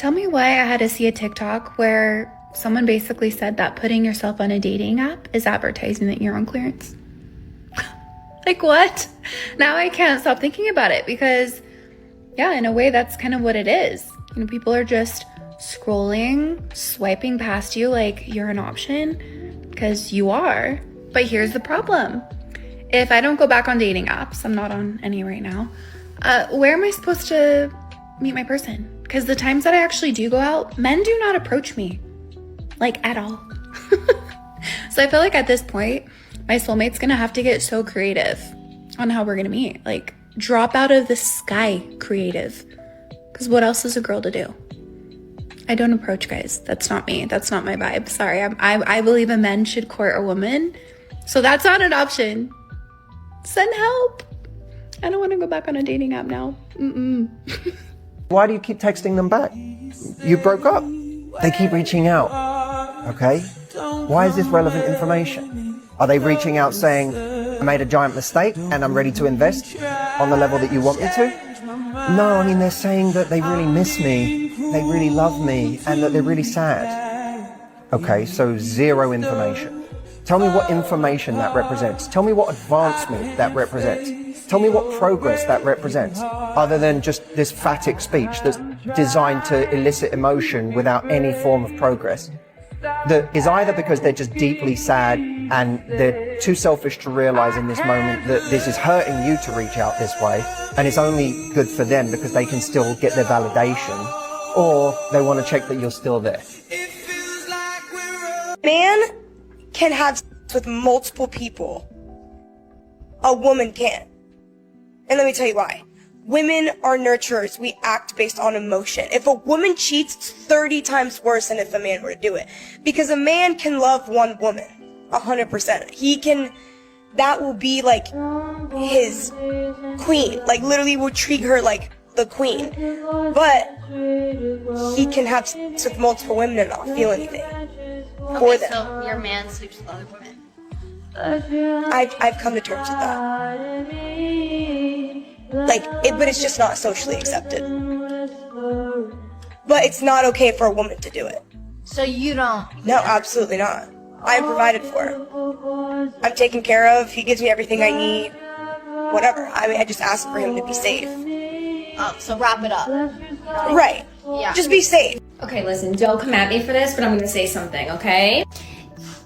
Tell me why I had to see a TikTok where someone basically said that putting yourself on a dating app is advertising that you're on clearance. Like what? Now I can't stop thinking about it because, yeah, in a way that's kind of what it is. You know, people are just scrolling, swiping past you like you're an option because you are. But here's the problem. If I don't go back on dating apps, I'm not on any right now, where am I supposed to meet my person? Because the times that I actually do go out, men do not approach me, like at all. So I feel like at this point, my soulmate's gonna have to get so creative on how we're gonna meet. Like drop out of the sky creative. Because what else is a girl to do? I don't approach guys. That's not me. That's not my vibe. Sorry. I believe a man should court a woman. So that's not an option. Send help. I don't want to go back on a dating app now. Why do you keep texting them back? You broke up. They keep reaching out. Okay? Why is this relevant information? Are they reaching out saying, I made a giant mistake and I'm ready to invest on the level that you want me to? No, I mean, they're saying that they really miss me, they really love me, and that they're really sad. Okay, so zero information. Tell me what information that represents. Tell me what advancement that represents. Tell me what progress that represents, other than just this phatic speech that's designed to elicit emotion without any form of progress. That is either because they're just deeply sad and they're too selfish to realize in this moment that this is hurting you to reach out this way, and it's only good for them because they can still get their validation, or they want to check that you're still there. Man can have sex with multiple people. A woman can't. And let me tell you why. Women are nurturers. We act based on emotion. If a woman cheats, it's 30 times worse than if a man were to do it. Because a man can love one woman 100%. He can, that will be like his queen. Like literally will treat her like the queen. But he can have sex with multiple women and not feel anything for them. So your man sleeps with other women. I've come to terms with that. But it's just not socially accepted. But it's not okay for a woman to do it. So you don't? No, absolutely not. I'm provided for. I'm taken care of. He gives me everything I need. Whatever. I mean, I just ask for him to be safe. Oh, so wrap it up. Right. Yeah. Just be safe. Okay, listen, don't come at me for this, but I'm gonna say something, okay?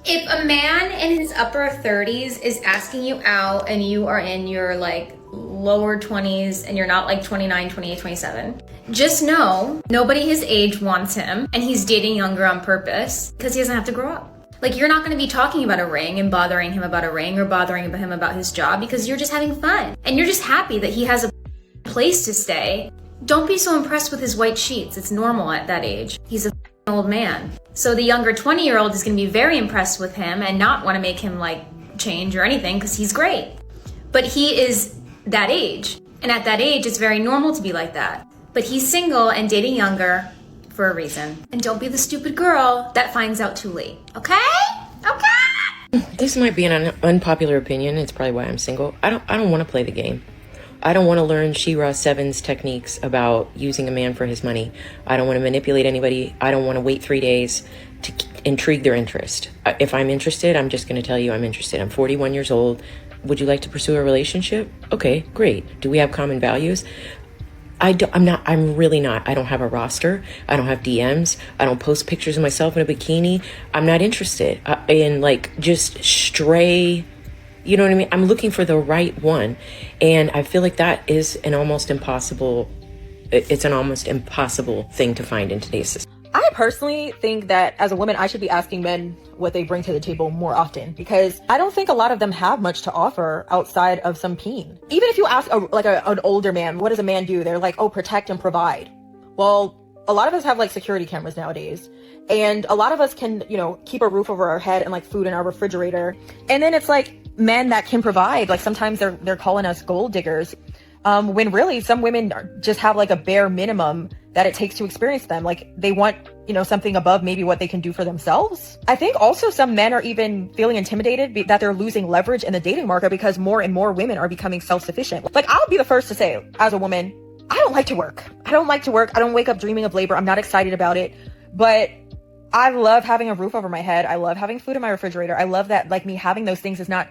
If a man in his upper 30s is asking you out and you are in your like lower 20s and you're not like 29, 28, 27, just know nobody his age wants him, and he's dating younger on purpose because he doesn't have to grow up. Like, you're not going to be talking about a ring and bothering him about a ring or bothering him about his job because you're just having fun and you're just happy that he has a place to stay. Don't be so impressed with his white sheets. It's normal at that age. He's a old man. So the younger 20-year-old is going to be very impressed with him and not want to make him like change or anything because he's great. But he is that age. And at that age, it's very normal to be like that. But he's single and dating younger for a reason. And don't be the stupid girl that finds out too late. Okay? Okay? This might be an unpopular opinion. It's probably why I'm single. I don't want to play the game. I don't want to learn Shira 7's techniques about using a man for his money. I don't want to manipulate anybody. I don't want to wait 3 days to intrigue their interest. If I'm interested, I'm just going to tell you I'm interested. I'm 41 years old. Would you like to pursue a relationship? Okay, great. Do we have common values? I'm really not. I don't have a roster. I don't have DMs. I don't post pictures of myself in a bikini. I'm not interested in like just stray, you know what I mean? I'm looking for the right one. And I feel like that is it's an almost impossible thing to find in today's system. I personally think that as a woman, I should be asking men what they bring to the table more often, because I don't think a lot of them have much to offer outside of some peen. Even if you ask an older man, what does a man do? They're like, oh, protect and provide. Well, a lot of us have like security cameras nowadays, and a lot of us can, keep a roof over our head and like food in our refrigerator. And then it's like men that can provide, like sometimes they're calling us gold diggers. When really some women just have like a bare minimum that it takes to experience them. Like they want, something above maybe what they can do for themselves. I think also some men are even feeling intimidated that they're losing leverage in the dating market because more and more women are becoming self-sufficient. Like I'll be the first to say, as a woman, I don't like to work. I don't like to work. I don't wake up dreaming of labor. I'm not excited about it. But I love having a roof over my head. I love having food in my refrigerator. I love that, like, me having those things is not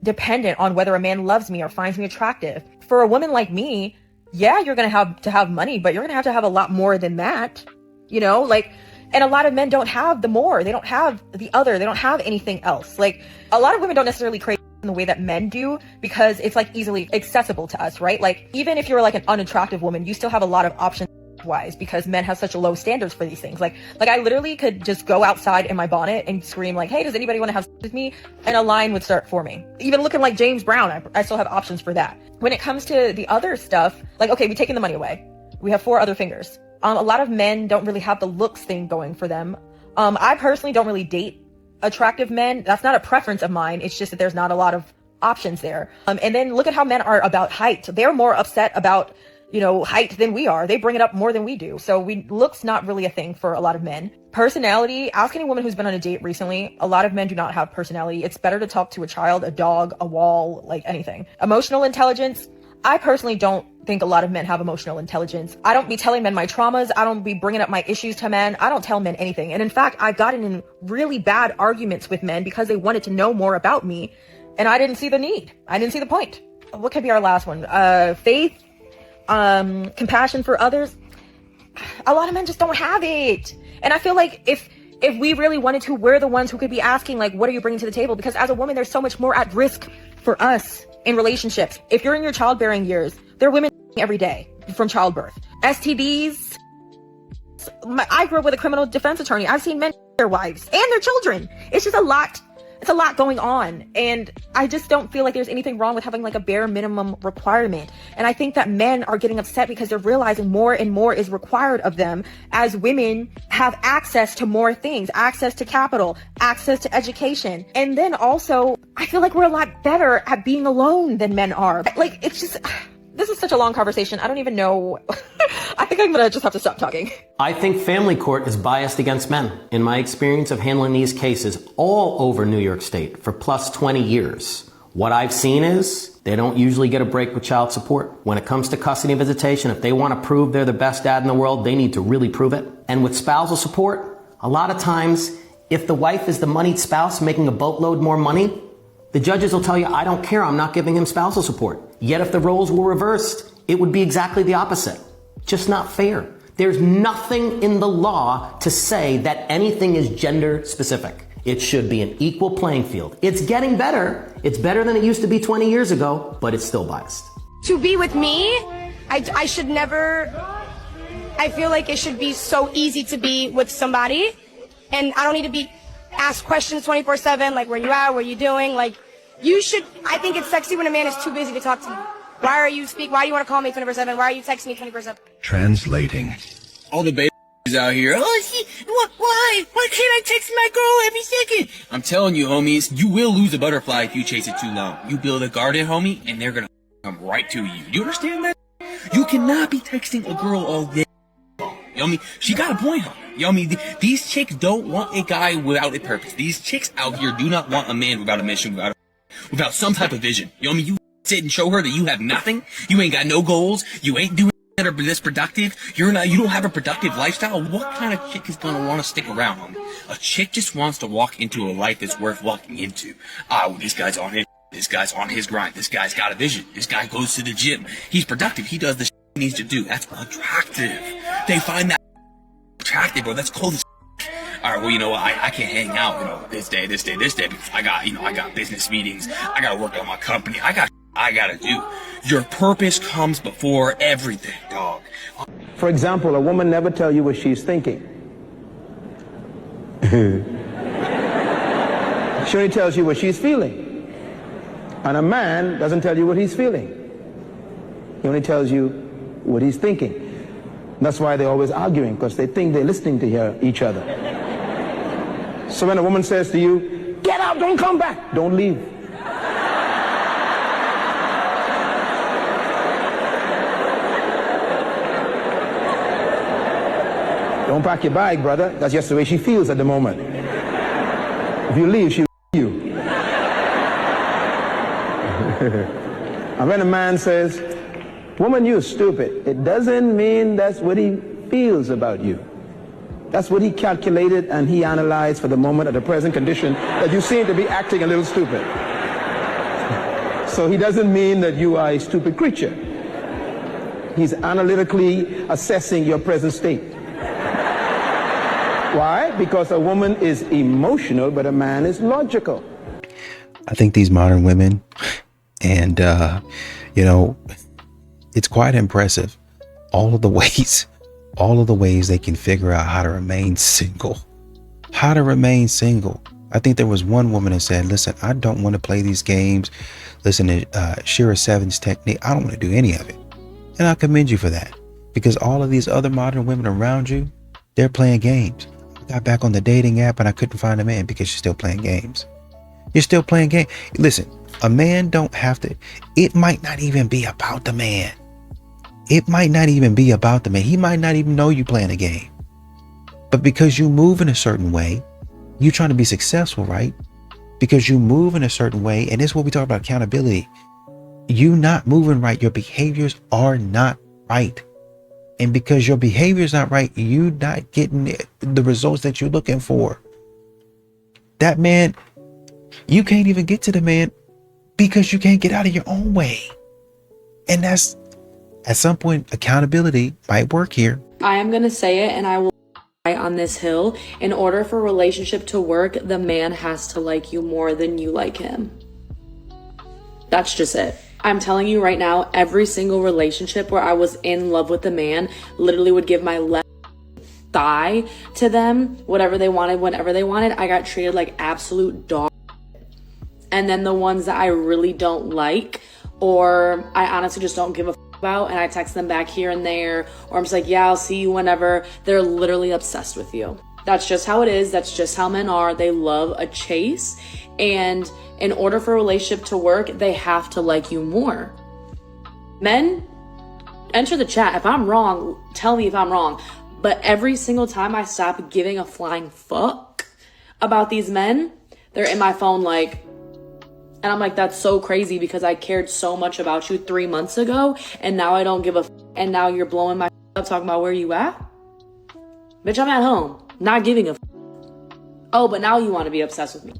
dependent on whether a man loves me or finds me attractive. For a woman like me, yeah, you're going to have money, but you're going to have a lot more than that, you know, like, and a lot of men don't have the more, they don't have the other, they don't have anything else. Like, a lot of women don't necessarily crave in the way that men do because it's like easily accessible to us, right? Like, even if you're like an unattractive woman, you still have a lot of options wise because men have such low standards for these things. Like I literally could just go outside in my bonnet and scream like, hey, does anybody want to have sex with me? And a line would start forming. Even looking like James Brown, I still have options for that. When it comes to the other stuff, like, okay, we taking the money away. We have 4 other fingers. A lot of men don't really have the looks thing going for them. I personally don't really date attractive men. That's not a preference of mine. It's just that there's not a lot of options there. And then look at how men are about height. They're more upset about, you know, height than we are. They bring it up more than we do. So looks not really a thing for a lot of men. Personality, ask any woman who's been on a date recently. A lot of men do not have personality. It's better to talk to a child, a dog, a wall, like anything. Emotional intelligence, I personally don't think a lot of men have emotional intelligence. I don't be telling men my traumas. I don't be bringing up my issues to men. I don't tell men anything. And in fact, I've gotten in really bad arguments with men because they wanted to know more about me. And I didn't see the need. I didn't see the point. What could be our last one? Faith, compassion for others. A lot of men just don't have it. And I feel like if we really wanted to, we're the ones who could be asking, like, what are you bringing to the table? Because as a woman, there's so much more at risk for us in relationships. If you're in your childbearing years, there are women every day from childbirth. STDs. I grew up with a criminal defense attorney. I've seen men their wives and their children. It's just a lot. It's a lot going on. And I just don't feel like there's anything wrong with having like a bare minimum requirement. And I think that men are getting upset because they're realizing more and more is required of them as women have access to more things, access to capital, access to education. And then also, I feel like we're a lot better at being alone than men are. Like, it's just, this is such a long conversation. I don't even know. I think I'm gonna just have to stop talking. I think family court is biased against men. In my experience of handling these cases all over New York State for plus 20 years, what I've seen is they don't usually get a break with child support. When it comes to custody and visitation, if they want to prove they're the best dad in the world, they need to really prove it. And with spousal support, a lot of times, if the wife is the moneyed spouse making a boatload more money, the judges will tell you, I don't care, I'm not giving him spousal support. Yet if the roles were reversed, it would be exactly the opposite. Just not fair. There's nothing in the law to say that anything is gender specific. It should be an equal playing field. It's getting better. It's better than it used to be 20 years ago, but it's still biased. To be with me, I should never, I feel like it should be so easy to be with somebody, and I don't need to be asked questions 24/7, like, where you at, what you doing, like, I think it's sexy when a man is too busy to talk to me. Why do you want to call me 24/7? Why are you texting me 24/7? Translating. All the babies out here. Oh, why? Why can't I text my girl every second? I'm telling you, homies, you will lose a butterfly if you chase it too long. You build a garden, homie, and they're gonna come right to you. You understand that? You cannot be texting a girl all day. You know what I mean? She got a point, homie. You know what I mean? These chicks don't want a guy without a purpose. These chicks out here do not want a man without a mission, without some type of vision. You know what I mean? You sit and show her that you have nothing. You ain't got no goals. You ain't doing that are this productive. You don't have a productive lifestyle. What kind of chick is gonna want to stick around, homie? A chick just wants to walk into a life that's worth walking into. This guy's on it. This guy's on his grind. This guy's got a vision. This guy goes to the gym. He's productive. He does the shit he needs to do. That's attractive. They find that attractive, bro. That's cold as all right, well, you know what? I can't hang out, this day, because I got business meetings. I got to work on my company. I got to do. Your purpose comes before everything, dog. For example, a woman never tells you what she's thinking. She only tells you what she's feeling. And a man doesn't tell you what he's feeling. He only tells you what he's thinking. That's why they're always arguing, because they think they're listening to each other. So when a woman says to you, get out, don't come back, don't leave. Don't pack your bag, brother. That's just the way she feels at the moment. If you leave, she'll you. And when a man says, Woman, you're stupid. It doesn't mean that's what he feels about you. That's what he calculated and he analyzed for the moment of the present condition that you seem to be acting a little stupid. So he doesn't mean that you are a stupid creature. He's analytically assessing your present state. Why? Because a woman is emotional, but a man is logical. I think these modern women, and, you know, it's quite impressive. All of the ways they can figure out how to remain single. How to remain single. I think there was one woman that said, listen, I don't want to play these games. Listen to Shira Seven's technique. I don't want to do any of it. And I commend you for that. Because all of these other modern women around you, they're playing games. I got back on the dating app and I couldn't find a man because you're still playing games. You're still playing games. Listen, a man don't have to. It might not even be about the man. It might not even be about the man. He might not even know you playing a game. But because you move in a certain way, you're trying to be successful, right? Because you move in a certain way, and this is what we talk about, accountability. You not moving right, your behaviors are not right. And because your behavior is not right, you not getting the results that you're looking for. That man, you can't even get to the man because you can't get out of your own way. And that's, at some point, accountability might work here. I am going to say it, and I will die on this hill. In order for a relationship to work, the man has to like you more than you like him. That's just it. I'm telling you right now, every single relationship where I was in love with the man literally would give my left thigh to them, whatever they wanted, whenever they wanted. I got treated like absolute dog. And then the ones that I really don't like, or I honestly just don't give a about, and I text them back here and there, or I'm just like, yeah, I'll see you whenever, they're literally obsessed with you. That's just how it is. That's just how men are. They love a chase. And in order for a relationship to work, they have to like you more. Men, enter the chat. If I'm wrong, tell me if I'm wrong. But every single time I stop giving a flying fuck about these men, they're in my phone like, and I'm like, that's so crazy because I cared so much about you 3 months ago, and now I don't give a and now you're blowing my up talking about where you at? Bitch, I'm at home, not giving a Oh, but now you want to be obsessed with me.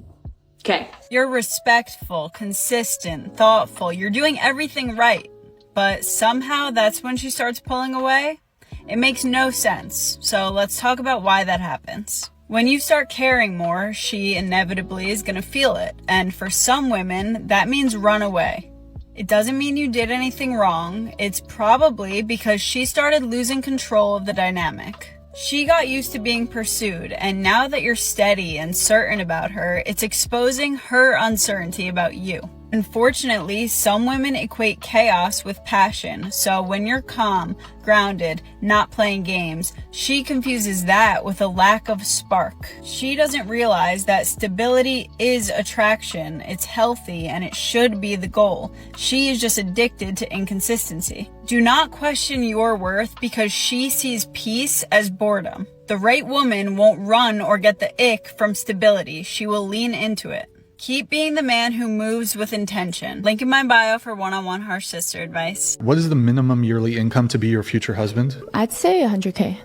Okay. You're respectful, consistent, thoughtful. You're doing everything right. But somehow that's when she starts pulling away. It makes no sense. So let's talk about why that happens. When you start caring more, she inevitably is going to feel it. And for some women, that means run away. It doesn't mean you did anything wrong. It's probably because she started losing control of the dynamic. She got used to being pursued, and now that you're steady and certain about her, it's exposing her uncertainty about you. Unfortunately, some women equate chaos with passion, so when you're calm, grounded, not playing games, she confuses that with a lack of spark. She doesn't realize that stability is attraction, it's healthy, and it should be the goal. She is just addicted to inconsistency. Do not question your worth because she sees peace as boredom. The right woman won't run or get the ick from stability. She will lean into it. Keep being the man who moves with intention. Link in my bio for one-on-one harsh sister advice. What is the minimum yearly income to be your future husband? I'd say 100K.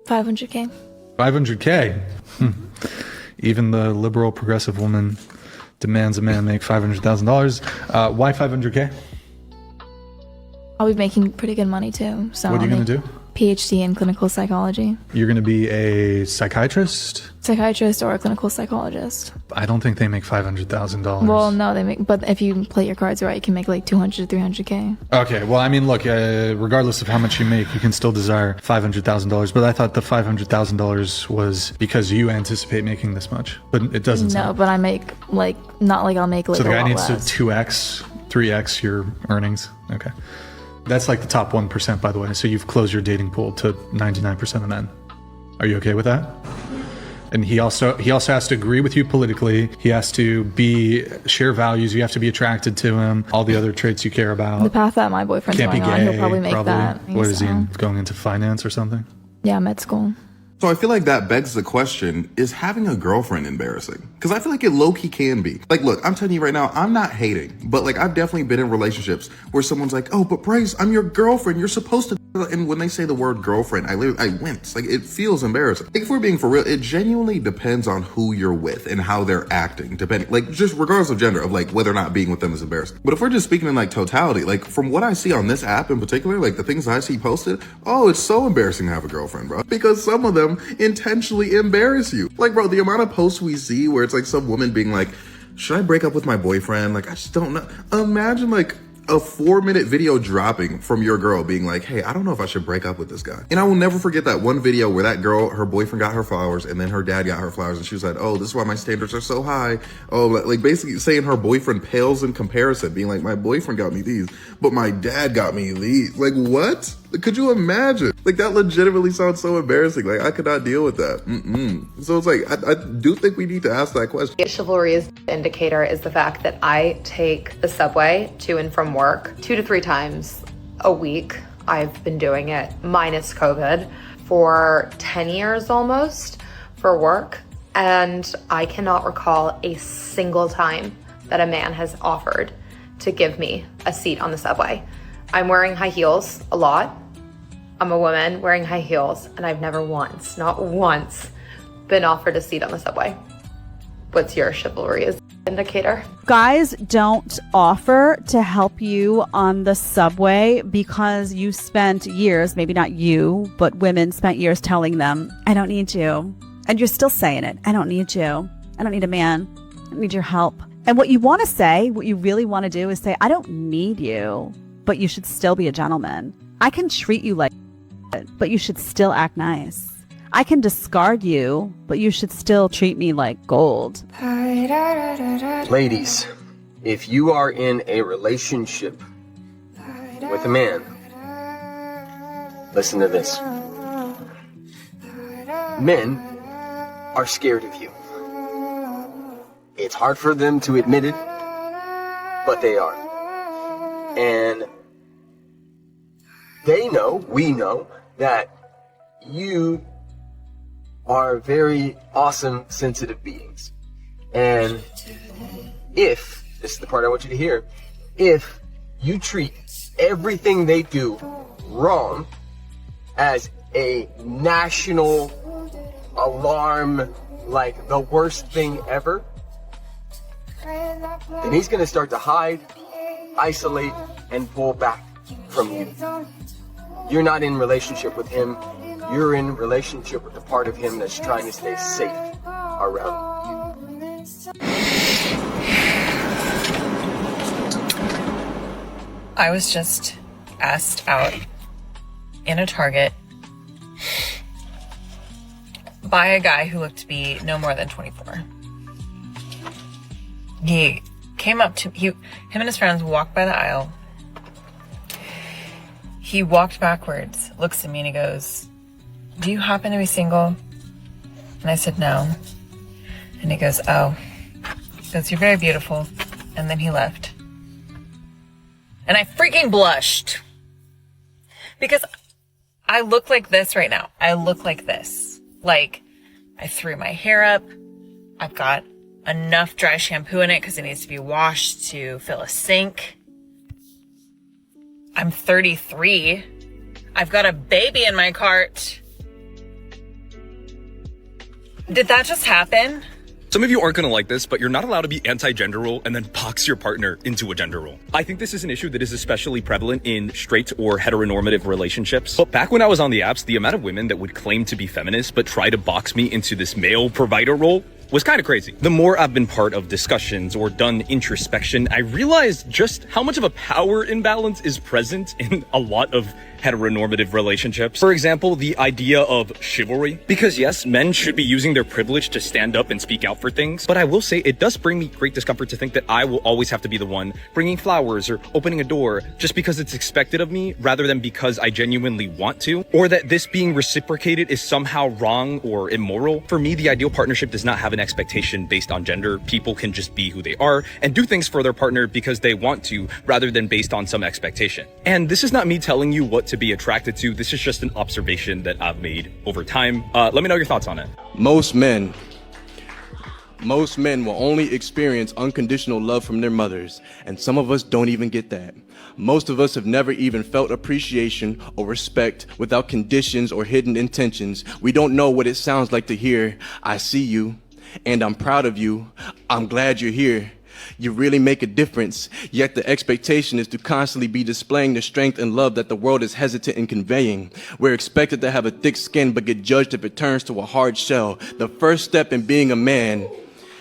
500K. 500K? Even the liberal progressive woman demands a man make $500,000. Why 500K? I'll be making pretty good money too. So what are you going to do? PhD in clinical psychology. You're going to be a psychiatrist? Psychiatrist or a clinical psychologist. I don't think they make $500,000. Well, no, they make, but if you play your cards right, you can make like 200 to 300K. Okay, well, I mean, look, regardless of how much you make, you can still desire $500,000. But I thought the $500,000 was because you anticipate making this much. But it doesn't No, sound. but I make like, not like I'll make like So the a guy lot needs less. to 2x, 3x your earnings. Okay. That's like the top 1%, by the way. So you've closed your dating pool to 99% of men. Are you okay with that? And he also has to agree with you politically. He has to share values. You have to be attracted to him. All the other traits you care about. The path that my boyfriend's Can't be going on, gay, he'll probably make that. What is he, going into finance or something? Yeah, med school. So I feel like that begs the question, is having a girlfriend embarrassing? Because I feel like it low-key can be. Like, look, I'm telling you right now, I'm not hating, but like I've definitely been in relationships where someone's like, oh, but Bryce, I'm your girlfriend. You're supposed to. And when they say the word girlfriend, I wince. Like, it feels embarrassing. Like, if we're being for real, it genuinely depends on who you're with and how they're acting, depending, like, just regardless of gender, of like whether or not being with them is embarrassing. But if we're just speaking in like totality, like from what I see on this app in particular, like the things I see posted, oh, it's so embarrassing to have a girlfriend, bro. Because some of them intentionally embarrass you. Like, bro, the amount of posts we see where it's like some woman being like, should I break up with my boyfriend? Like, I just don't know. Imagine like a 4-minute video dropping from your girl being like, hey, I don't know if I should break up with this guy. And I will never forget that one video where that girl, her boyfriend got her flowers and then her dad got her flowers and she was like, oh, this is why my standards are so high. Oh, like basically saying her boyfriend pales in comparison, being like, my boyfriend got me these, but my dad got me these. Like, what? Could you imagine? Like, that legitimately sounds so embarrassing. Like, I could not deal with that. So it's like, I do think we need to ask that question. Chivalry's indicator is the fact that I take the subway to and from work 2 to 3 times a week. I've been doing it, minus COVID, for 10 years almost for work. And I cannot recall a single time that a man has offered to give me a seat on the subway. I'm wearing high heels a lot. I'm a woman wearing high heels, and I've never once, not once, been offered a seat on the subway. What's your chivalry indicator? Guys don't offer to help you on the subway because you spent years, maybe not you, but women spent years telling them, I don't need you. And you're still saying it. I don't need you. I don't need a man. I don't need your help. And what you want to say, what you really want to do is say, I don't need you, but you should still be a gentleman. I can treat you like but you should still act nice. I can discard you, but you should still treat me like gold. Ladies, if you are in a relationship with a man, listen to this. Men are scared of you. It's hard for them to admit it, but they are. And they know, we know, that you are very awesome, sensitive beings. And if, this is the part I want you to hear, if you treat everything they do wrong as a national alarm, like the worst thing ever, then he's going to start to hide, isolate, and pull back from you. You're not in relationship with him. You're in relationship with the part of him that's trying to stay safe around you. I was just asked out in a Target by a guy who looked to be no more than 24. He came up to him and his friends walked by the aisle. He walked backwards, looks at me, and he goes, do you happen to be single? And I said, no. And he goes, oh. He goes, you're very beautiful. And then he left. And I freaking blushed. Because I look like this right now. I look like this. Like, I threw my hair up. I've got enough dry shampoo in it because it needs to be washed to fill a sink. I'm 33. I've got a baby in my cart. Did that just happen? Some of you aren't going to like this, but you're not allowed to be anti-gender role and then box your partner into a gender role. I think this is an issue that is especially prevalent in straight or heteronormative relationships. But back when I was on the apps, the amount of women that would claim to be feminist but try to box me into this male provider role was kind of crazy. The more I've been part of discussions or done introspection, I realized just how much of a power imbalance is present in a lot of heteronormative relationships. For example, the idea of chivalry. Because yes, men should be using their privilege to stand up and speak out for things, but I will say it does bring me great discomfort to think that I will always have to be the one bringing flowers or opening a door just because it's expected of me rather than because I genuinely want to, or that this being reciprocated is somehow wrong or immoral. For me, the ideal partnership does not have an expectation based on gender. People can just be who they are and do things for their partner because they want to rather than based on some expectation. And this is not me telling you what to to be attracted to. This is just an observation that I've made over time. Let me know your thoughts on it. Most men will only experience unconditional love from their mothers, and some of us don't even get that. Most of us have never even felt appreciation or respect without conditions or hidden intentions. We don't know what it sounds like to hear, "I see you, and I'm proud of you. I'm glad you're here. You really make a difference." Yet the expectation is to constantly be displaying the strength and love that the world is hesitant in conveying. We're expected to have a thick skin but get judged if it turns to a hard shell. The first step in being a man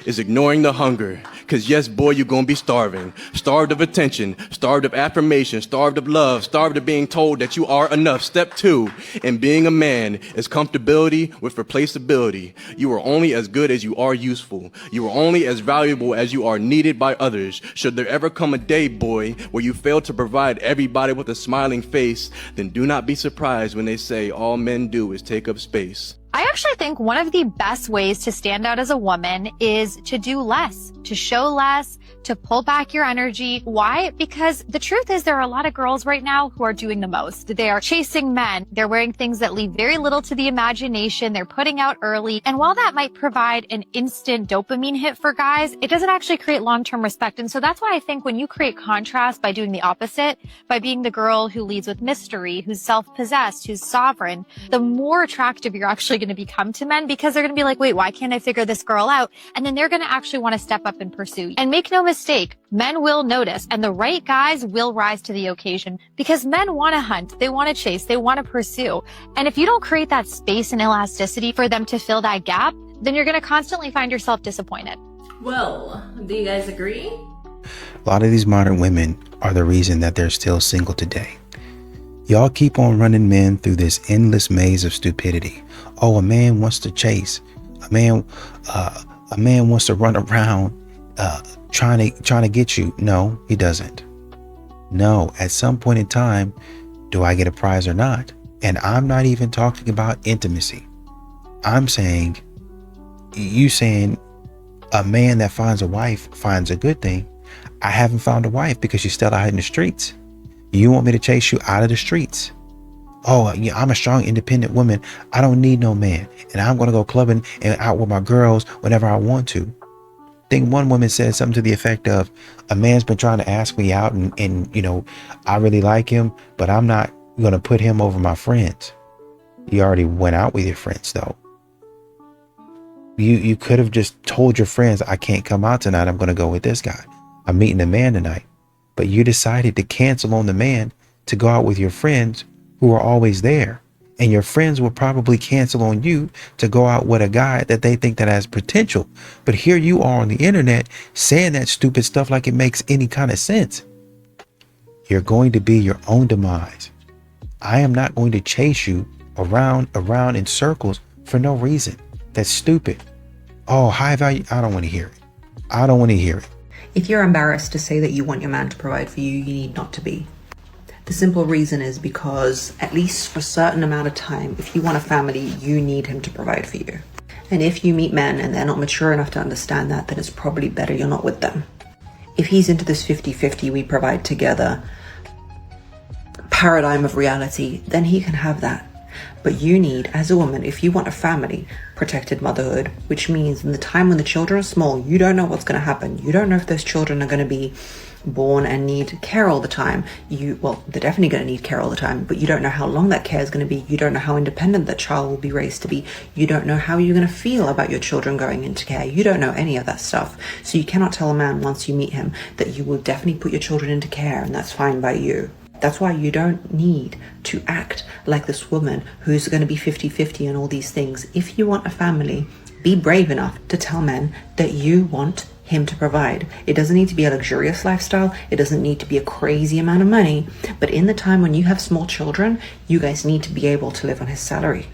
is ignoring the hunger. Cause yes, boy, you're gonna be starving. Starved of attention, starved of affirmation, starved of love, starved of being told that you are enough. Step 2 in being a man is comfortability with replaceability. You are only as good as you are useful. You are only as valuable as you are needed by others. Should there ever come a day, boy, where you fail to provide everybody with a smiling face, then do not be surprised when they say all men do is take up space. I actually think one of the best ways to stand out as a woman is to do less, to show less, to pull back your energy. Why? Because the truth is there are a lot of girls right now who are doing the most. They are chasing men. They're wearing things that leave very little to the imagination. They're putting out early. And while that might provide an instant dopamine hit for guys, it doesn't actually create long-term respect. And so that's why I think when you create contrast by doing the opposite, by being the girl who leads with mystery, who's self-possessed, who's sovereign, the more attractive you're actually going to become to men, because they're going to be like, wait, why can't I figure this girl out? And then they're going to actually want to step up and pursue. And make no mistake, men will notice, and the right guys will rise to the occasion, because men want to hunt, they want to chase, they want to pursue. And if you don't create that space and elasticity for them to fill that gap, then you're going to constantly find yourself disappointed. Well, do you guys agree? A lot of these modern women are the reason that they're still single today. Y'all keep on running men through this endless maze of stupidity. Oh, a man wants to chase. A man wants to run around trying to get you. No, he doesn't. No, at some point in time, do I get a prize or not? And I'm not even talking about intimacy. I'm saying, you saying a man that finds a wife finds a good thing. I haven't found a wife because she's still out in the streets. You want me to chase you out of the streets? Oh, yeah, I'm a strong, independent woman. I don't need no man. And I'm going to go clubbing and out with my girls whenever I want to. I think one woman said something to the effect of, a man's been trying to ask me out and you know, I really like him, but I'm not going to put him over my friends. You already went out with your friends though. You could have just told your friends, I can't come out tonight. I'm going to go with this guy. I'm meeting a man tonight. But you decided to cancel on the man to go out with your friends who are always there. And your friends will probably cancel on you to go out with a guy that they think that has potential. But here you are on the internet saying that stupid stuff like it makes any kind of sense. You're going to be your own demise. I am not going to chase you around in circles for no reason. That's stupid. Oh, high value. I don't want to hear it. I don't want to hear it. If you're embarrassed to say that you want your man to provide for you, you need not to be. The simple reason is because, at least for a certain amount of time, if you want a family, you need him to provide for you. And if you meet men and they're not mature enough to understand that, then it's probably better you're not with them. If he's into this 50-50 we provide together paradigm of reality, then he can have that. But you need, as a woman, if you want a family, protected motherhood, which means in the time when the children are small, you don't know what's going to happen. You don't know if those children are going to be born and need care all the time. Well, they're definitely going to need care all the time, but you don't know how long that care is going to be. You don't know how independent that child will be raised to be. You don't know how you're going to feel about your children going into care. You don't know any of that stuff. So you cannot tell a man once you meet him that you will definitely put your children into care and that's fine by you. That's why you don't need to act like this woman who's going to be 50-50 and all these things. If you want a family, be brave enough to tell men that you want him to provide. It doesn't need to be a luxurious lifestyle. It doesn't need to be a crazy amount of money. But in the time when you have small children, you guys need to be able to live on his salary.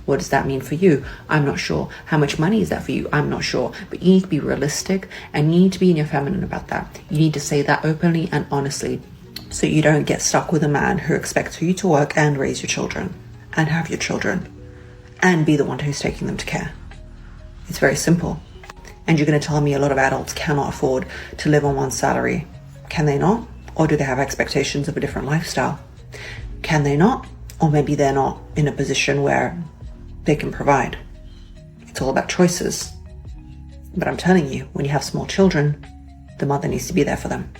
What does that mean for you? I'm not sure. How much money is that for you? I'm not sure. But you need to be realistic and you need to be in your feminine about that. You need to say that openly and honestly, so you don't get stuck with a man who expects you to work and raise your children and have your children and be the one who's taking them to care. It's very simple. And you're going to tell me a lot of adults cannot afford to live on one salary. Can they not? Or do they have expectations of a different lifestyle? can they not? Or maybe they're not in a position where they can provide. It's all about choices. But I'm telling you, when you have small children, the mother needs to be there for them.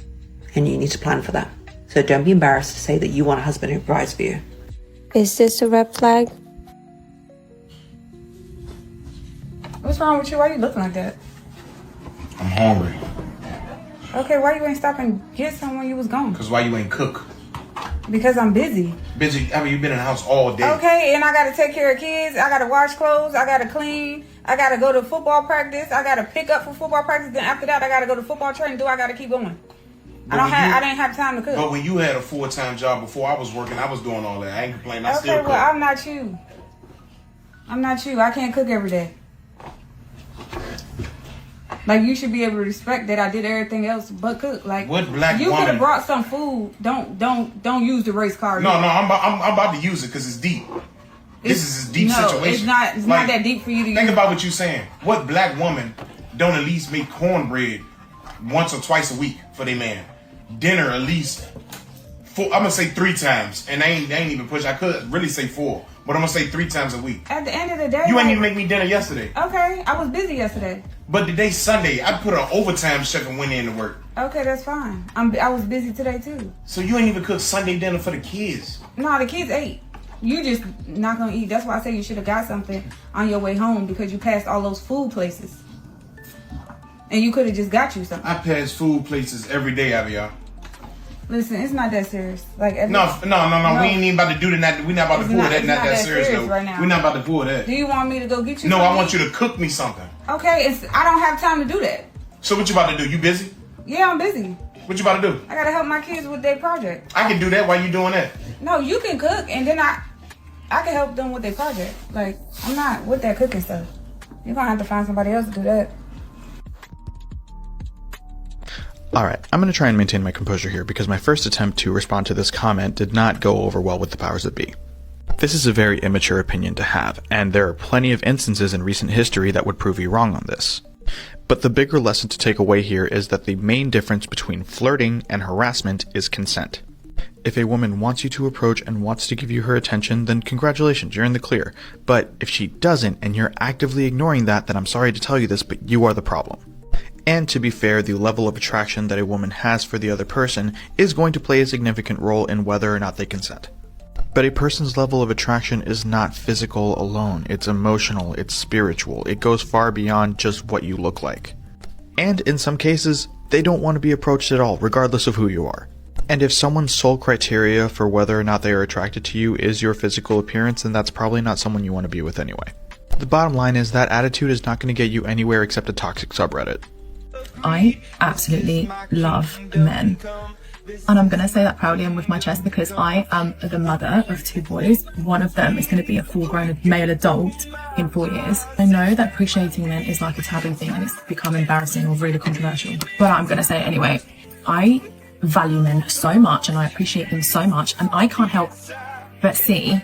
And you need to plan for that. So don't be embarrassed to say that you want a husband who provides for you. Is this a red flag? What's wrong with you? Why are you looking like that? I'm hungry. Okay, why you ain't stop and get some when you was gone? Cause why you ain't cook? Because I'm busy. Busy? I mean, you've been in the house all day. Okay, and I gotta take care of kids. I gotta wash clothes. I gotta clean. I gotta go to football practice. I gotta pick up for football practice. Then after that, I gotta go to football training. I gotta keep going. I didn't have time to cook. But when you had a full-time job before I was working, I was doing all that. I ain't complaining. I still cook. Okay, well, I'm not you. I'm not you. I can't cook every day. Like, you should be able to respect that I did everything else but cook. Like, what black you woman? could have brought some food. Don't use the race card. No, I'm about to use it because it's deep. This is a deep situation. It's not that deep for you to use. Think about what you're saying. What black woman don't at least make cornbread once or twice a week for their man? Dinner at least four. I'm gonna say 3 times, and I ain't even push. I could really say 4, but I'm gonna say 3 times a week. At the end of the day, you ain't even make me dinner yesterday. Okay, I was busy yesterday. But today's Sunday. I put an overtime shift and went in to work. Okay, that's fine. I was busy today too. So you ain't even cook Sunday dinner for the kids? No, the kids ate. You just not gonna eat. That's why I say you should have got something on your way home because you passed all those food places. And you could have just got you something. I pass food places every day out of y'all. Listen, it's not that serious. Like no. We ain't even about to do that. We not about to pull that. Not that serious though. Right now. We not about to pull that. Do you want me to go get you? No, something? I want you to cook me something. Okay, I don't have time to do that. So what you about to do? You busy? Yeah, I'm busy. What you about to do? I gotta help my kids with their project. I can do that while you doing that. No, you can cook, and then I can help them with their project. Like, I'm not with that cooking stuff. You're gonna have to find somebody else to do that. Alright, I'm going to try and maintain my composure here because my first attempt to respond to this comment did not go over well with the powers that be. This is a very immature opinion to have, and there are plenty of instances in recent history that would prove you wrong on this. But the bigger lesson to take away here is that the main difference between flirting and harassment is consent. If a woman wants you to approach and wants to give you her attention, then congratulations, you're in the clear. But if she doesn't and you're actively ignoring that, then I'm sorry to tell you this, but you are the problem. And to be fair, the level of attraction that a woman has for the other person is going to play a significant role in whether or not they consent. But a person's level of attraction is not physical alone, it's emotional, it's spiritual, it goes far beyond just what you look like. And in some cases, they don't want to be approached at all, regardless of who you are. And if someone's sole criteria for whether or not they are attracted to you is your physical appearance, then that's probably not someone you want to be with anyway. The bottom line is that attitude is not going to get you anywhere except a toxic subreddit. I absolutely love men. And I'm going to say that proudly and with my chest because I am the mother of 2 boys. One of them is going to be a full-grown male adult in 4 years. I know that appreciating men is like a taboo thing and it's become embarrassing or really controversial. But I'm going to say it anyway. I value men so much and I appreciate them so much, and I can't help but see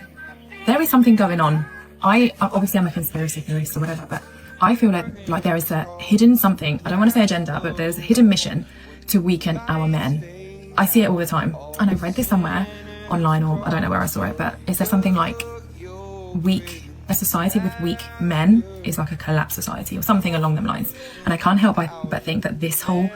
there is something going on. Obviously I'm a conspiracy theorist or whatever, but I feel like there is a hidden something, I don't want to say agenda, but there's a hidden mission to weaken our men. I see it all the time. And I read this somewhere online, or I don't know where I saw it, but it said something like a society with weak men is like a collapsed society or something along them lines. And I can't help but think that this whole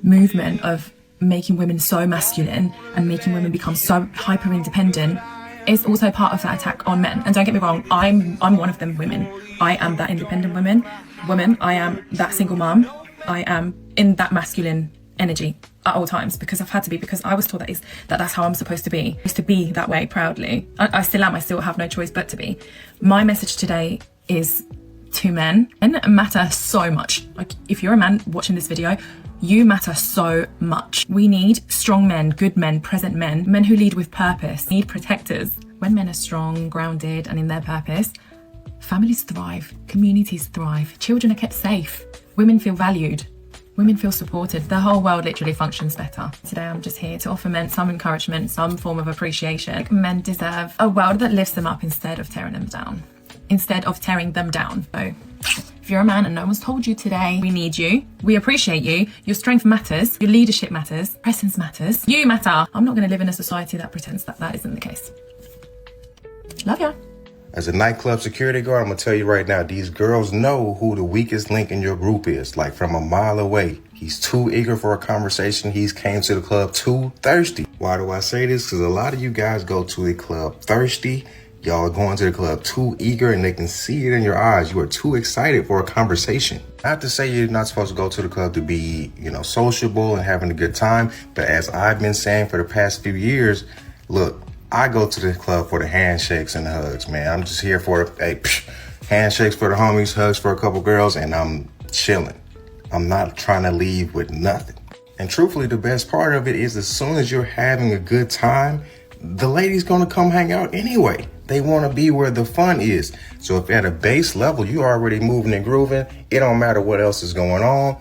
movement of making women so masculine and making women become so hyper independent is also part of that attack on men. And don't get me wrong, I'm one of them women. I am that independent woman. I am that single mom. I am in that masculine energy at all times because I've had to be, because I was taught that's how I'm supposed to be. I used to be that way proudly. I still am. I still have no choice but to be. My message today is to men. Men matter so much. Like, if you're a man watching this video, you matter so much. We need strong men, good men, present men who lead with purpose, need protectors. When men are strong, grounded, and in their purpose, families thrive, communities thrive, children are kept safe, women feel valued, women feel supported. The whole world literally functions better. Today I'm just here to offer men some encouragement, some form of appreciation. Men deserve a world that lifts them up instead of tearing them down. So If you're a man and no one's told you today, we need you, we appreciate you, your strength matters, your leadership matters, presence matters, you matter. I'm not going to live in a society that pretends that that isn't the case. Love ya. As a nightclub security guard, I'm gonna tell you right now, these girls know who the weakest link in your group is, like from a mile away. He's too eager for a conversation. He's came to the club too thirsty. Why do I say this? Because a lot of you guys go to the club thirsty. Y'all are going to the club too eager, and they can see it in your eyes. You are too excited for a conversation. Not to say you're not supposed to go to the club to be, sociable and having a good time, but as I've been saying for the past few years, look, I go to the club for the handshakes and the hugs, man. I'm just here for, handshakes for the homies, hugs for a couple girls, and I'm chilling. I'm not trying to leave with nothing. And truthfully, the best part of it is as soon as you're having a good time, the lady's gonna come hang out anyway. They wanna be where the fun is. So if at a base level, you're already moving and grooving, it don't matter what else is going on,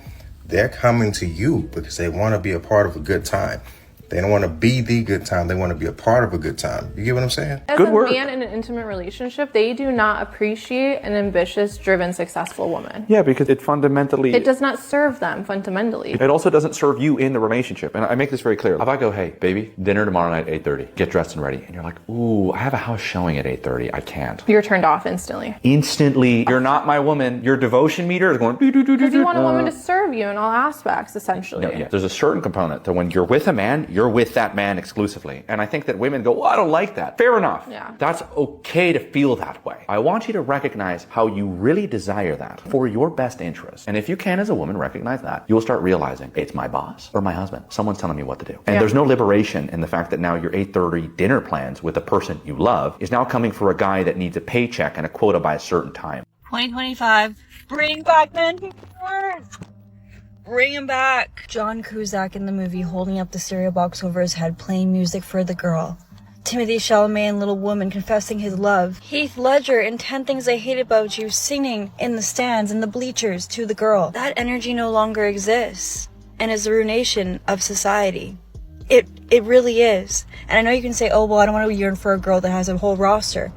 they're coming to you because they wanna be a part of a good time. They don't want to be the good time. They want to be a part of a good time. You get what I'm saying? As a man in an intimate relationship, they do not appreciate an ambitious, driven, successful woman. Yeah, because it fundamentally... It does not serve them fundamentally. It also doesn't serve you in the relationship. And I make this very clear. If I go, hey, baby, dinner tomorrow night at 8:30. Get dressed and ready. And you're like, ooh, I have a house showing at 8:30. I can't. You're turned off instantly. Instantly. You're not my woman. Your devotion meter is going... Because you want a woman to serve you in all aspects, essentially. No, yeah. There's a certain component that when you're with a man, you're with that man exclusively. And I think that women go, well, I don't like that. Fair enough. Yeah. That's okay to feel that way. I want you to recognize how you really desire that for your best interest. And if you can, as a woman, recognize that, you'll start realizing it's my boss or my husband. Someone's telling me what to do. And there's no liberation in the fact that now your 8:30 dinner plans with the person you love is now coming for a guy that needs a paycheck and a quota by a certain time. 2025, bring back men who work. Bring him back. John Cusack in the movie holding up the cereal box over his head playing music for the girl. Timothy Chalamet in Little Woman confessing his love. Heath Ledger in 10 Things I Hate About You singing in the stands in the bleachers to the girl. That energy no longer exists and is a ruination of society. It really is. And I know you can say, oh, well, I don't want to yearn for a girl that has a whole roster.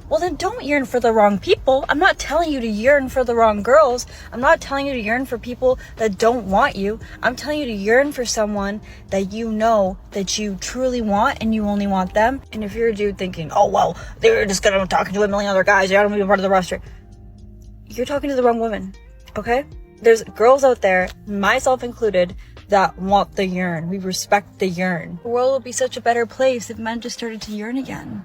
Well, then don't yearn for the wrong people. I'm not telling you to yearn for the wrong girls. I'm not telling you to yearn for people that don't want you. I'm telling you to yearn for someone that you know that you truly want and you only want them. And if you're a dude thinking, oh, well, they're just going to be talking to a million other guys, I don't want to be part of the roster. You're talking to the wrong woman, okay? There's girls out there, myself included, that want the yearn. We respect the yearn. The world would be such a better place if men just started to yearn again.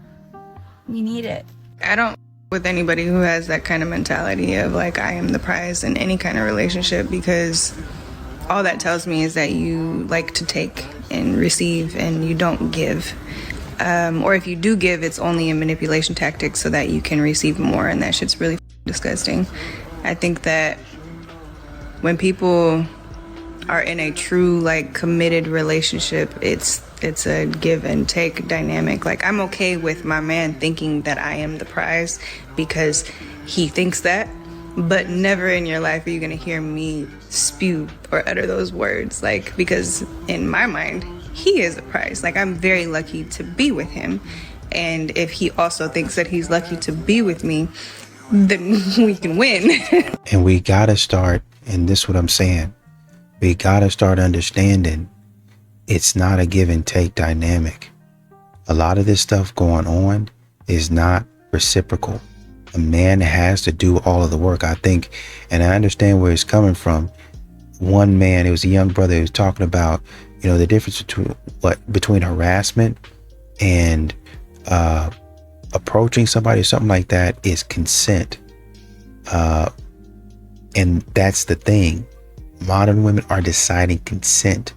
We need it. I don't with anybody who has that kind of mentality of like I am the prize in any kind of relationship, because all that tells me is that you like to take and receive and you don't give. Or if you do give, it's only a manipulation tactic so that you can receive more, and that shit's really disgusting. I think that when people are in a true like committed relationship, it's a give and take dynamic. Like I'm okay with my man thinking that I am the prize because he thinks that, but never in your life are you gonna hear me spew or utter those words, like, because in my mind he is the prize. Like I'm very lucky to be with him, and if he also thinks that he's lucky to be with me, then we can win. And we gotta start, and this is what I'm saying, we gotta start understanding it's not a give and take dynamic. A lot of this stuff going on is not reciprocal. A man has to do all of the work, I think, and I understand where it's coming from. One man, it was a young brother who was talking about, the difference between harassment and approaching somebody or something like that is consent. And that's the thing. Modern women are deciding consent,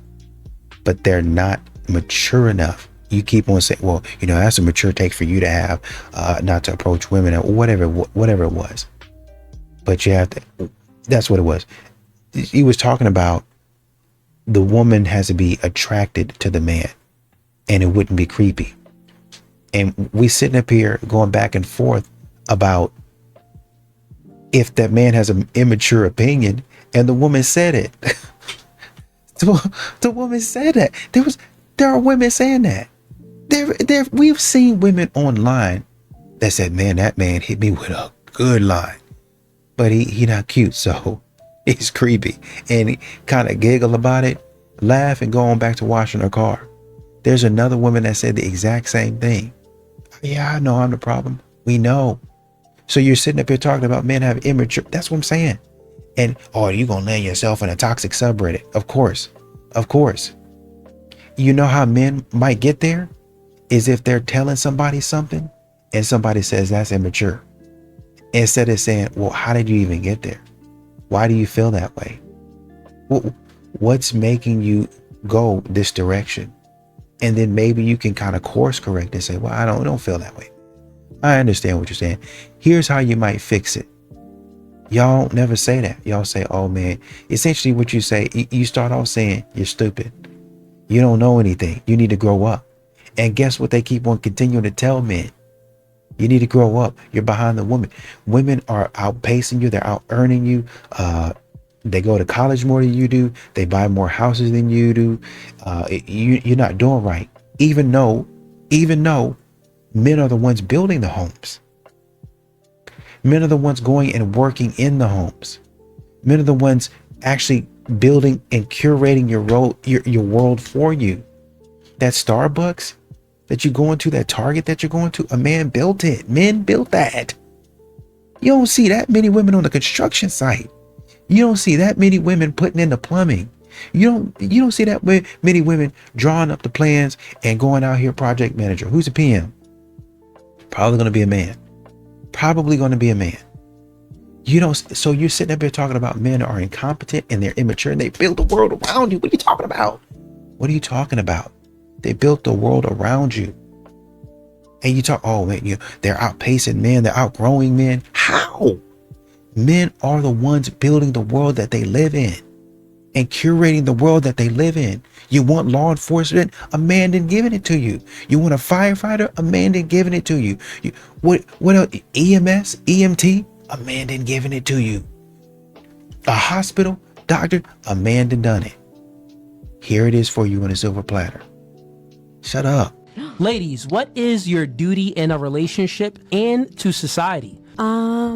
but they're not mature enough. You keep on saying, well, that's a mature take for you to have, not to approach women or whatever it was. But you have to, that's what it was. He was talking about the woman has to be attracted to the man and it wouldn't be creepy. And we sitting up here going back and forth about if that man has an immature opinion, and the woman said it. The woman said that. There are women saying that. We've seen women online that said, man, that man hit me with a good line. but he not cute, so he's creepy. And he kind of giggle about it, laugh, and go on back to washing her car. There's another woman that said the exact same thing. Yeah, I know I'm the problem. We know. So you're sitting up here talking about men have immature. That's what I'm saying. And, oh, you gonna land yourself in a toxic subreddit. Of course. Of course. You know how men might get there? Is if they're telling somebody something and somebody says that's immature. Instead of saying, well, how did you even get there? Why do you feel that way? What's making you go this direction? And then maybe you can kind of course correct and say, well, I don't feel that way. I understand what you're saying. Here's how you might fix it. Y'all never say that. Y'all say, oh man, essentially what you say, you start off saying you're stupid. You don't know anything. You need to grow up. And guess what they keep on continuing to tell men? You need to grow up. You're behind the woman. Women are outpacing you. They're out earning you. They go to college more than you do. They buy more houses than you do. You're not doing right. Even though men are the ones building the homes. Men are the ones going and working in the homes. Men are the ones actually building and curating your world for you. That Starbucks that you're going to, that Target that you're going to, a man built it. Men built that. You don't see that many women on the construction site. You don't see that many women putting in the plumbing. You don't see that many women drawing up the plans and going out here project manager. Who's a PM? Probably going to be a man. Probably going to be a man. You don't. So you're sitting up here talking about men are incompetent and they're immature and they build the world around you. What are you talking about? What are you talking about? They built the world around you. And you talk, oh man, they're outpacing men, they're outgrowing men. How? Men are the ones building the world that they live in and curating the world that they live in. You want law enforcement? A man didn't give it to you. You want a firefighter? A man didn't give it to you. What else? EMS, EMT? A man didn't give it to you. A hospital, doctor? A man done it. Here it is for you on a silver platter. Shut up. Ladies, what is your duty in a relationship and to society? I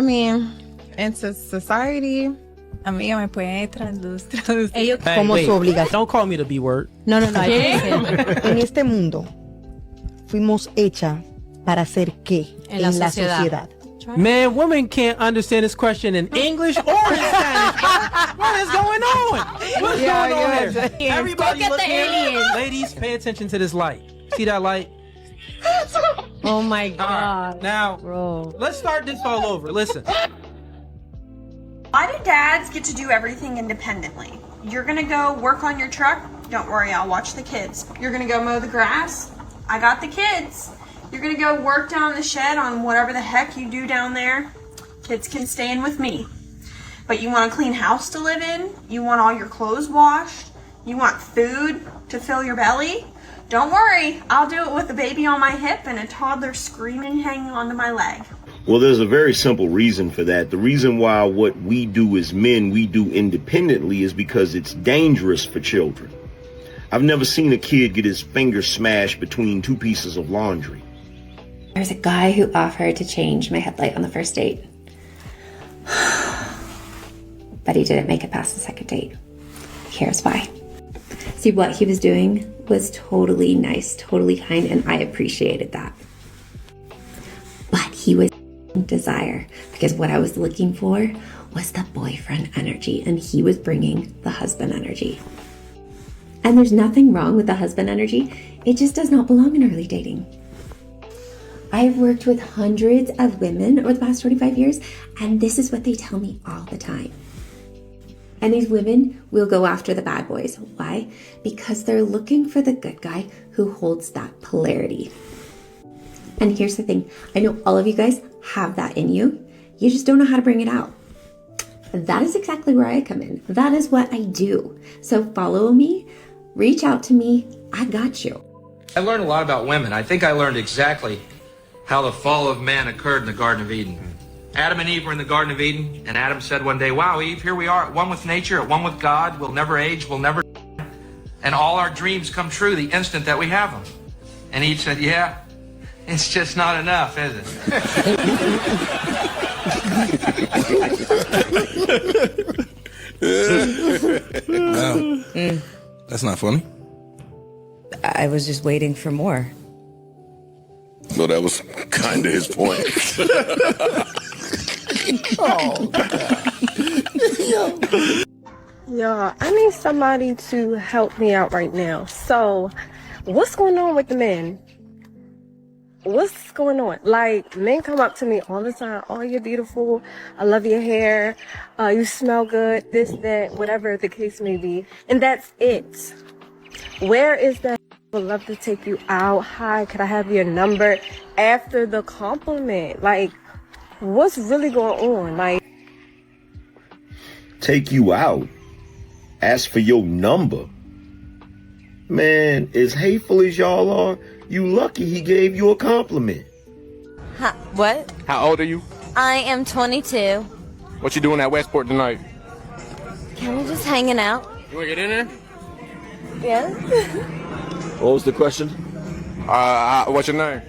mean, into society, amiga, me puede traducir. Ellos como su obligación. Don't call me the B word. No. En este mundo, fuimos hechas para hacer qué en la sociedad. Man, women can't understand this question in English or in Spanish. What is going on? What's going on here? Everybody listen. Ladies, pay attention to this light. See that light? Oh my God. Right, now, let's start this all over. Listen. Why do dads get to do everything independently? You're gonna go work on your truck? Don't worry, I'll watch the kids. You're gonna go mow the grass? I got the kids. You're gonna go work down the shed on whatever the heck you do down there? Kids can stay in with me. But you want a clean house to live in? You want all your clothes washed? You want food to fill your belly? Don't worry, I'll do it with a baby on my hip and a toddler screaming hanging onto my leg. Well, there's a very simple reason for that. The reason why what we do as men, we do independently is because it's dangerous for children. I've never seen a kid get his finger smashed between two pieces of laundry. There's a guy who offered to change my headlight on the first date. But he didn't make it past the second date. Here's why. See, what he was doing was totally nice, totally kind, and I appreciated that. But he was desire, because what I was looking for was the boyfriend energy, and he was bringing the husband energy. And there's nothing wrong with the husband energy. It just does not belong in early dating. I've worked with hundreds of women over the past 25 years, and this is what they tell me all the time. And these women will go after the bad boys. Why? Because they're looking for the good guy who holds that polarity. And here's the thing. I know all of you guys have that in you. You just don't know how to bring it out. That is exactly where I come in. That is what I do. So follow me, reach out to me. I got you. I learned a lot about women. I think I learned exactly how the fall of man occurred in the Garden of Eden. Adam and Eve were in the Garden of Eden, and Adam said one day, wow, Eve, here we are at one with nature, at one with God. We'll never age, we'll never die. And all our dreams come true the instant that we have them. And Eve said, yeah, It's just not enough, is it? No, that's not funny. I was just waiting for more. Well, that was kind of his point. Oh, Yo, I need somebody to help me out right now. So, what's going on with the men? What's going on? Like, men come up to me all the time. Oh, you're beautiful. I love your hair. You smell good. This, that, whatever the case may be. And that's it. Where is that? I would love to take you out. Hi, could I have your number? After the compliment. Like, what's really going on? Like, Take you out? Ask for your number? Man, as hateful as y'all are, you lucky he gave you a compliment. Huh, what? How old are you? I am 22. What you doing at Westport tonight? Kind of just hanging out. You wanna get in there? Yeah. What was the question? What's your name?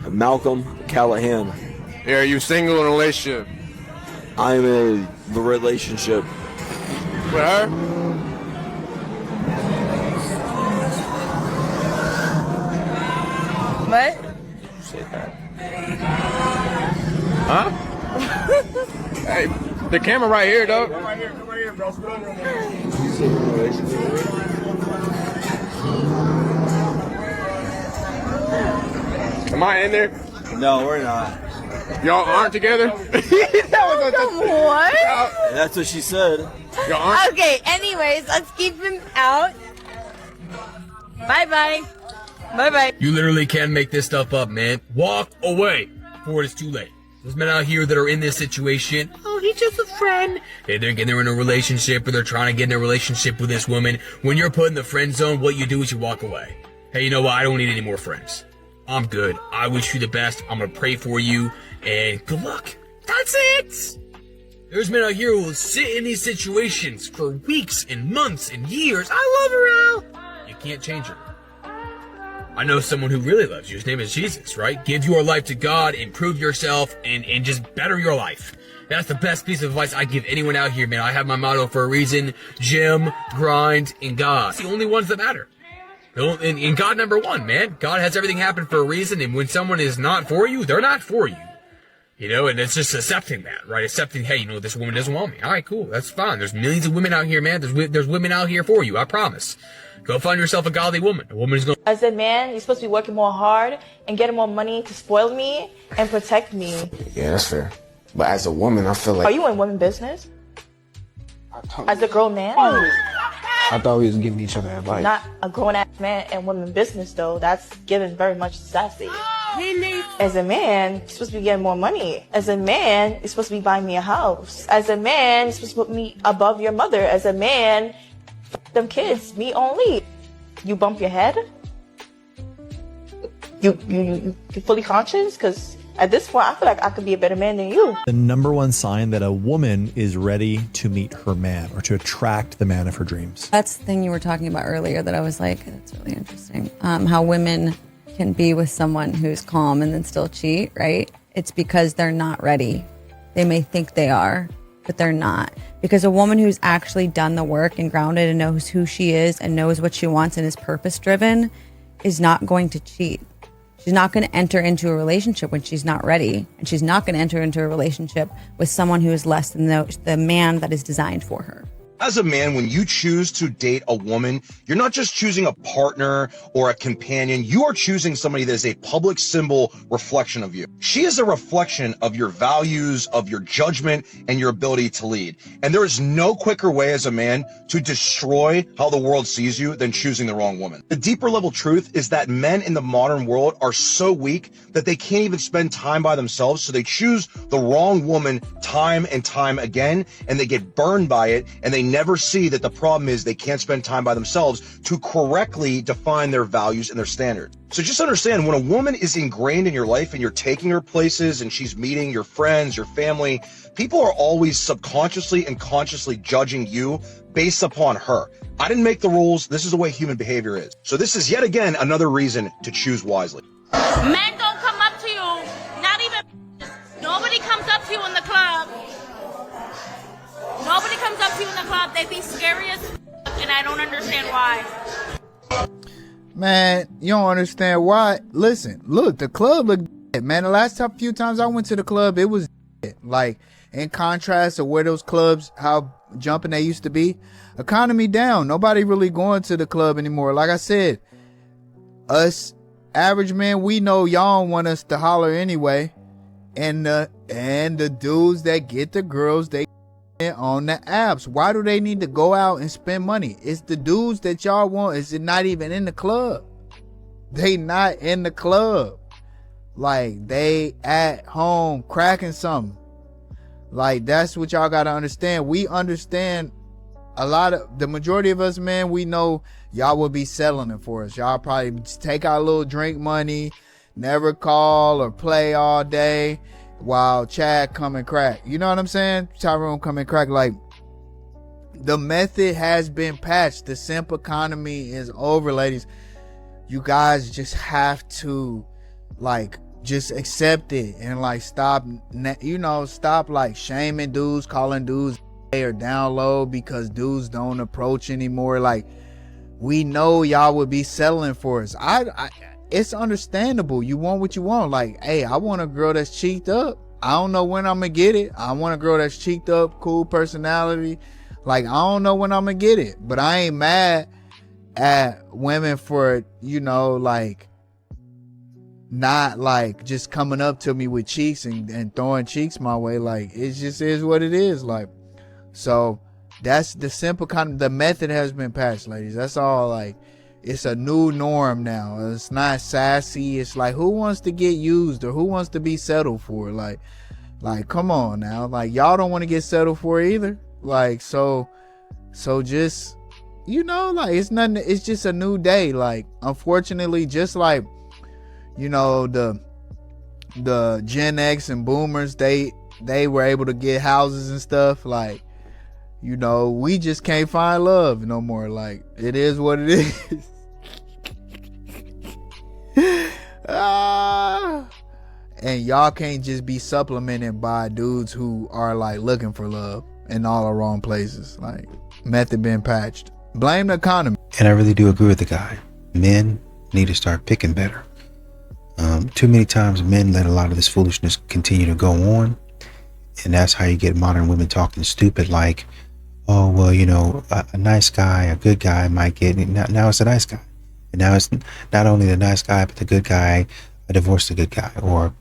Malcolm Callahan. Yeah, are you single or in a relationship? I'm in a relationship. With her? What? Say that. Huh? Hey, the camera right here, dog. Come right here, bro. Am I in there? No, we're not. Y'all aren't together? What? That's what she said. Y'all aren't? Okay, anyways, let's keep him out. Bye-bye. Bye-bye. You literally can make this stuff up, man. Walk away before it's too late. There's men out here that are in this situation. Oh, he's just a friend. They're in a relationship, or they're trying to get in a relationship with this woman. When you're put in the friend zone, what you do is you walk away. Hey, you know what? I don't need any more friends. I'm good. I wish you the best. I'm gonna pray for you, and good luck. That's it. There's men out here who will sit in these situations for weeks and months and years. I love her, Al. You can't change her. I know someone who really loves you. His name is Jesus, right? Give your life to God, improve yourself, and just better your life. That's the best piece of advice I give anyone out here, man. I have my motto for a reason. Gym, grind, and God. It's the only ones that matter. And God number one, man. God has everything happen for a reason, and when someone is not for you, they're not for you. You know, and it's just accepting that, right? Accepting, hey, you know, this woman doesn't want me. All right, cool. That's fine. There's millions of women out here, man. There's women out here for you. I promise. Go find yourself a godly woman. A woman is going. As a man, you're supposed to be working more hard and getting more money to spoil me and protect me. Yeah, that's fair. But as a woman, I feel like... Are you in women business? As a grown man? I thought we was giving each other advice. Not a grown-ass man in women business, though. That's given very much sassy. As a man, you're supposed to be getting more money. As a man, you're supposed to be buying me a house. As a man, you're supposed to put me above your mother. As a man, them kids, me only. You bump your head? You fully conscious? Because at this point, I feel like I could be a better man than you. The number one sign that a woman is ready to meet her man or to attract the man of her dreams. That's the thing you were talking about earlier that I was like, that's really interesting. How women can be with someone who's calm and then still cheat, right? It's because they're not ready. They may think they are, but they're not. Because a woman who's actually done the work and grounded and knows who she is and knows what she wants and is purpose-driven is not going to cheat. She's not going to enter into a relationship when she's not ready. And she's not going to enter into a relationship with someone who is less than the man that is designed for her. As a man, when you choose to date a woman, you're not just choosing a partner or a companion. You are choosing somebody that is a public symbol reflection of you. She is a reflection of your values, of your judgment, and your ability to lead. And there is no quicker way as a man to destroy how the world sees you than choosing the wrong woman. The deeper level truth is that men in the modern world are so weak that they can't even spend time by themselves. So they choose the wrong woman time and time again, and they get burned by it, and they never see that the problem is they can't spend time by themselves to correctly define their values and their standards. So just understand, when a woman is ingrained in your life and you're taking her places and she's meeting your friends, your family, people are always subconsciously and consciously judging you based upon her. I didn't make the rules. This is the way human behavior is. So this is yet again another reason to choose wisely. Men don't come up to you in the club. Nobody comes up to you in the club. They be scary as and I don't understand why. Man, you don't understand why. Listen, look, the club looked dead, man. The last few times I went to the club, it was dead. Like, in contrast to where those clubs, how jumping they used to be, economy down. Nobody really going to the club anymore. Like I said, us average men, we know y'all don't want us to holler anyway. And the dudes that get the girls, they on the apps. Why do they need to go out and spend money? It's the dudes that y'all want. Is it not even in the club? They not in the club. Like, they at home cracking something. Like, that's what y'all gotta understand. We understand the majority of us, man, we know y'all will be settling it for us. Y'all probably take our little drink money, never call or play all day while Chad come and crack. You know what I'm saying? Tyrone come and crack. Like, the method has been patched. The simp economy is over, ladies. You guys just have to, like, just accept it and, like, stop like shaming dudes, calling dudes or down low because dudes don't approach anymore. Like, we know y'all would be settling for us. It's understandable. You want what you want. Like, hey, I want a girl that's cheeked up. I don't know when I'm gonna get it. I want a girl that's cheeked up, cool personality. Like, I don't know when I'm gonna get it, but I ain't mad at women for, like, not like just coming up to me with cheeks and throwing cheeks my way. Like, it just is what it is. Like, so that's the simple kind of, the method has been patched, ladies. That's all. Like, it's a new norm now. It's not sassy. It's like, who wants to get used or who wants to be settled for? Like, come on now. Like, y'all don't want to get settled for either. Like, so just, like, it's nothing. It's just a new day. Like, unfortunately, just like, the Gen X and boomers, they were able to get houses and stuff. Like, we just can't find love no more. Like, it is what it is. And y'all can't just be supplemented by dudes who are, like, looking for love in all the wrong places. Like, method been patched. Blame the economy. And I really do agree with the guy. Men need to start picking better. Too many times men let a lot of this foolishness continue to go on. And that's how you get modern women talking stupid, like, oh, well, a nice guy, a good guy might get it. Now it's a nice guy. And now it's not only the nice guy, but the good guy divorced the good guy. Or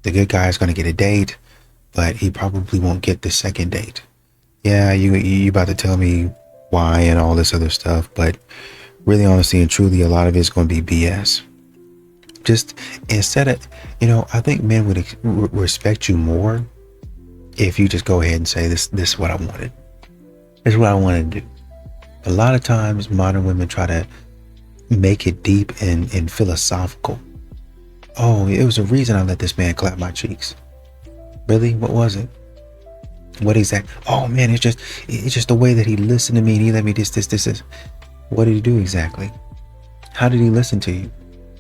the good guy is going to get a date, but he probably won't get the second date. Yeah, you about to tell me why and all this other stuff. But really, honestly and truly, a lot of it's going to be BS. Just instead of, I think men would respect you more if you just go ahead and say, this is what I wanted. This is what I wanted to do. A lot of times modern women try to make it deep and philosophical. Oh, it was a reason I let this man clap my cheeks. Really? What was it? What exactly? Oh man, it's just the way that he listened to me and he let me this. What did he do exactly? How did he listen to you?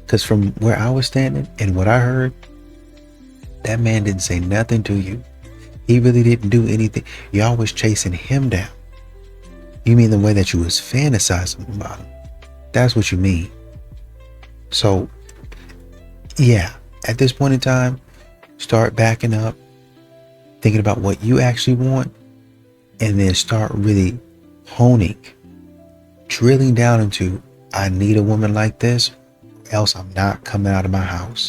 Because from where I was standing and what I heard, that man didn't say nothing to you. He really didn't do anything. Y'all was chasing him down. You mean the way that you was fantasizing about him? That's what you mean. So, yeah, at this point in time, start backing up, thinking about what you actually want, and then start really honing, drilling down into, I need a woman like this, else I'm not coming out of my house.